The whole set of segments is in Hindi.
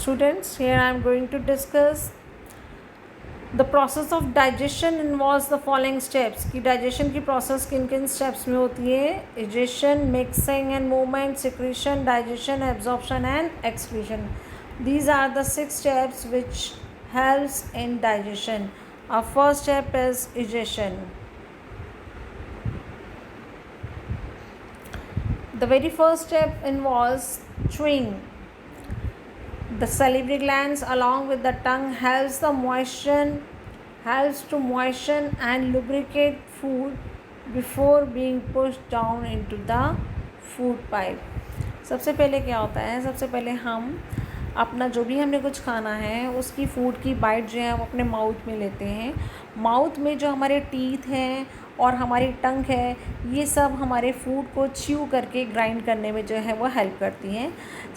Students, here I am going to discuss the process of digestion involves the following steps कि digestion की process किन किन steps में होती है. Digestion, mixing and movement, secretion, digestion, absorption and excretion. These are the 6 steps which helps in digestion. Our first step is digestion. The very first step involves chewing. The salivary glands along with the tongue helps to moisten and lubricate food before being pushed down into the food pipe. सबसे पहले क्या होता है, सबसे पहले हम अपना जो भी हमने कुछ खाना है उसकी फूड की बाइट जो है हम अपने माउथ में लेते हैं. माउथ में जो हमारे टीथ हैं और हमारी टंग है ये सब हमारे फूड को च्यू करके ग्राइंड करने में जो है वो हेल्प करती हैं.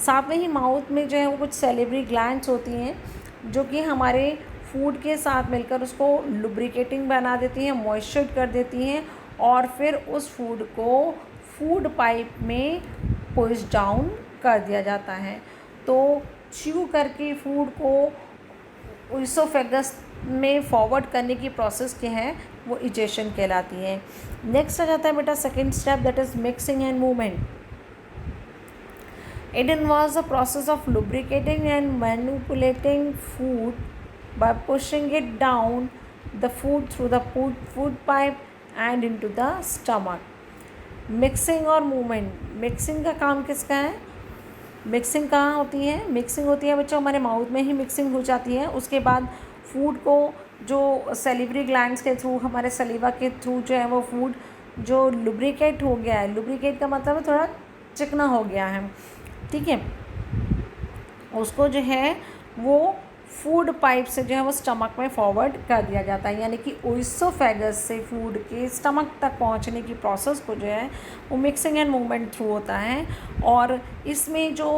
साथ में ही माउथ में जो है वो कुछ सेलिवरी ग्लैंड्स होती हैं जो कि हमारे फूड के साथ मिलकर उसको लुब्रिकेटिंग बना देती हैं, मॉइस्चर कर देती हैं और फिर उस फूड को फूड पाइप में पुश डाउन कर दिया जाता है. तो च्यू करके फूड को इसोफेगस में फॉरवर्ड करने की प्रोसेस क्या है वो इजेशन कहलाती है. नेक्स्ट आ जाता है बेटा second step, that is mixing and movement. It involves the process of lubricating and manipulating food by pushing it down the food through the food pipe and into the stomach. Mixing और मूवमेंट. मिक्सिंग का काम किसका है? मिक्सिंग कहाँ होती है? मिक्सिंग होती है बच्चों हमारे माउथ में ही मिक्सिंग हो जाती है. उसके बाद फूड को जो सेलिवरी ग्लैंड्स के थ्रू, हमारे सलीवा के थ्रू जो है वो फूड जो लुब्रिकेट हो गया है, लुब्रिकेट का मतलब है थोड़ा चिकना हो गया है, ठीक है, उसको जो है वो फूड पाइप से जो है वो स्टमक में फॉरवर्ड कर दिया जाता है. यानी कि ओइसोफेगस से फूड के स्टमक तक पहुंचने की प्रोसेस को जो है वो मिक्सिंग एंड मूवमेंट थ्रू होता है. और इसमें जो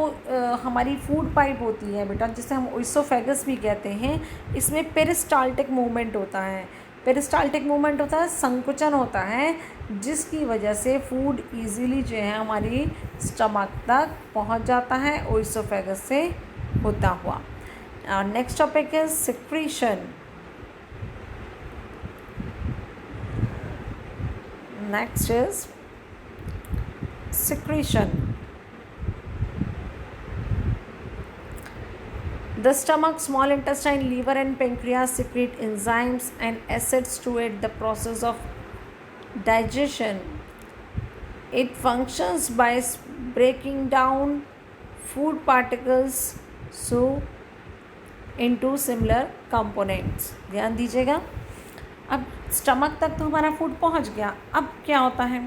हमारी फूड पाइप होती है बेटा जिसे हम ओइसोफेगस भी कहते हैं, इसमें पेरिस्टाल्टिक मूवमेंट होता है. पेरिस्टाल्टिक मूवमेंट होता है, संकुचन होता है, जिसकी वजह से फूड इजीली जो है हमारी स्टमक तक पहुंच जाता है ओइसोफेगस से होता हुआ. Our next topic is secretion. Next is secretion. The stomach, small intestine, liver and pancreas secrete enzymes and acids to aid the process of digestion. It functions by breaking down food particles into similar components. ध्यान दीजिएगा. अब स्टमक तक तो हमारा फूड पहुंच गया. अब क्या होता है?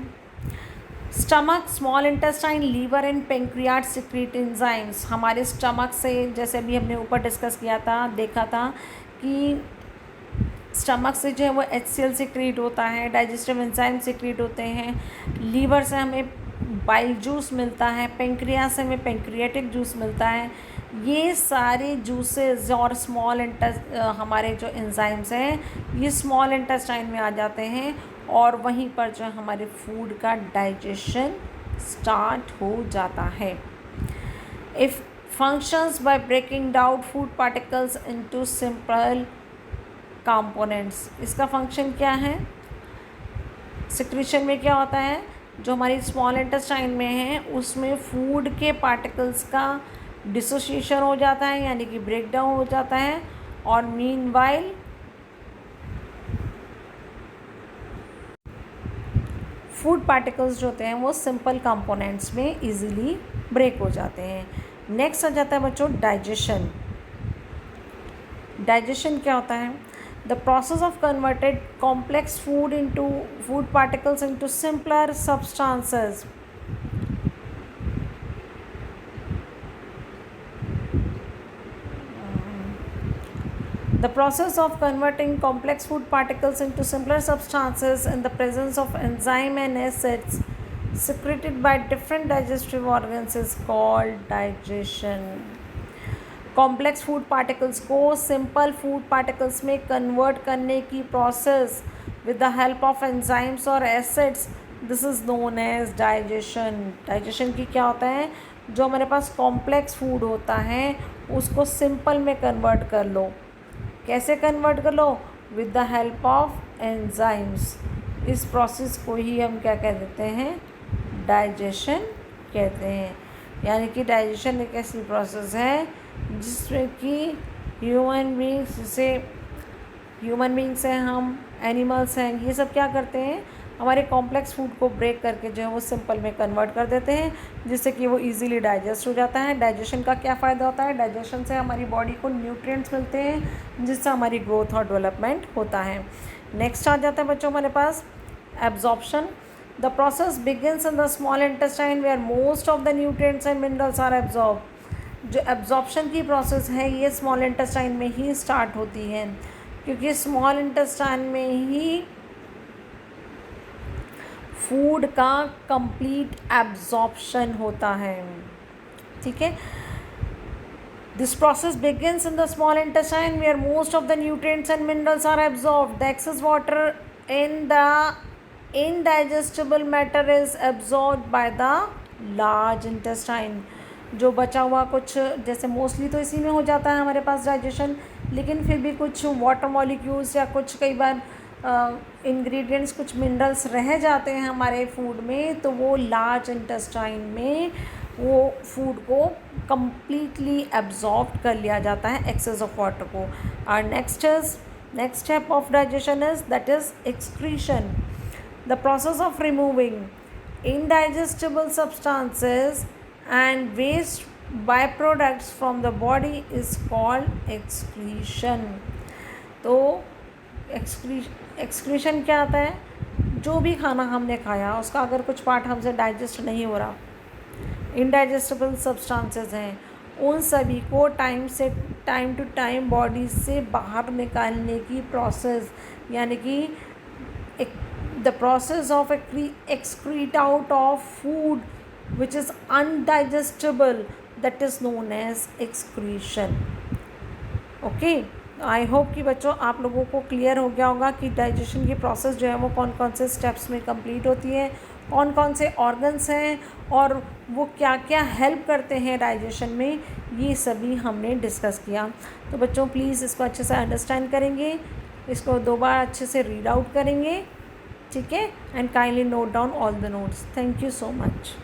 Stomach, small intestine, liver and pancreas secrete enzymes. हमारे स्टमक से, जैसे अभी हमने ऊपर डिस्कस किया था, देखा था कि स्टमक से जो है वो HCl सिक्रीट होता है, डाइजेस्टिव एंजाइम सिक्रीट होते हैं, लीवर से हमें बाइल जूस मिलता है, पेंक्रियास से हमें पेंक्रियाटिक जूस मिलता है. ये सारे जूसेस और हमारे जो एंजाइम्स हैं ये स्मॉल इंटेस्टाइन में आ जाते हैं और वहीं पर जो हमारे फूड का डाइजेशन स्टार्ट हो जाता है. If functions by breaking down food particles into simple components. इसका फंक्शन क्या है? सिक्रीशन में क्या होता है, जो हमारी स्मॉल इंटेस्टाइन में है उसमें फूड के पार्टिकल्स का डिसोसिएशन हो जाता है, यानी कि ब्रेक डाउन हो जाता है. और मीनवाइल फूड पार्टिकल्स जो होते हैं वो सिंपल कंपोनेंट्स में इजीली ब्रेक हो जाते हैं. नेक्स्ट आ जाता है बच्चों डाइजेशन. डाइजेशन क्या होता है? The process of converted complex food into food particles into simpler substances. The process of converting complex food particles into simpler substances in the presence of enzyme and acids secreted by different digestive organs is called digestion. Complex food particles को सिंपल फूड पार्टिकल्स में कन्वर्ट करने की process with the help of enzymes और acids, this is known as digestion. Digestion की क्या होता है? जो हमारे पास कॉम्प्लेक्स फूड होता है उसको सिंपल में कन्वर्ट कर लो। कैसे कन्वर्ट कर लो? With the help of enzymes. इस प्रोसेस को ही हम क्या कह देते हैं? डाइजेशन कहते हैं। यानी कि डाइजेशन एक ऐसी प्रोसेस है जिसमें कि ह्यूमन बींग्स हैं, हम एनिमल्स हैं, ये सब क्या करते हैं? हमारे कॉम्प्लेक्स फूड को ब्रेक करके जो है वो सिंपल में कन्वर्ट कर देते हैं, जिससे कि वो इजीली डाइजेस्ट हो जाता है। डाइजेशन का क्या फ़ायदा होता है? डाइजेशन से हमारी बॉडी को न्यूट्रिएंट्स मिलते हैं, जिससे हमारी ग्रोथ और डेवलपमेंट होता है। नेक्स्ट आ जाता है बच्चों हमारे पास absorption. The process begins in the small intestine where most of the nutrients and minerals are absorb. जो एब्जॉर्प्शन की प्रोसेस है ये स्मॉल इंटेस्टाइन में ही स्टार्ट होती है, क्योंकि स्मॉल इंटेस्टाइन में ही फूड का कंप्लीट एब्जॉर्प्शन होता है। ठीक है, this process begins in the small intestine where most of the nutrients and minerals are absorbed. The excess water in the indigestible matter is absorbed by the large intestine. जो बचा हुआ कुछ, जैसे मोस्टली तो इसी में हो जाता है हमारे पास डाइजेशन, लेकिन फिर भी कुछ वाटर मॉलिक्यूल्स या कुछ कई बार इंग्रेडिएंट्स, कुछ मिनरल्स रह जाते हैं हमारे फूड में, तो वो लार्ज इंटेस्टाइन में वो फूड को completely absorbed कर लिया जाता है excess of water को। और next step of digestion is that is excretion. The process of removing indigestible substances and waste byproducts from the body is called excretion. तो excretion क्या आता है? जो भी खाना हमने खाया उसका अगर कुछ पार्ट हमसे डाइजेस्ट नहीं हो रहा, इनडाइजेस्टिबल सब्सटेंसेस हैं, उन सभी को टाइम टू टाइम बॉडी से बाहर निकालने की प्रोसेस, यानी कि the process of excrete out of food which is undigestable, that is known as excretion. Okay, I hope कि बच्चों आप लोगों को क्लियर हो गया होगा कि डाइजेशन की प्रोसेस जो है वो कौन कौन से स्टेप्स में कंप्लीट होती है, कौन कौन से ऑर्गन्स हैं और वो क्या क्या हेल्प करते हैं डाइजेशन में, ये सभी हमने डिस्कस किया। तो बच्चों प्लीज़ इसको अच्छे से अंडरस्टैंड करेंगे, इसको 2 बार अच्छे से रीड आउट करेंगे, ठीक है, and kindly note down all the notes. Thank you so much.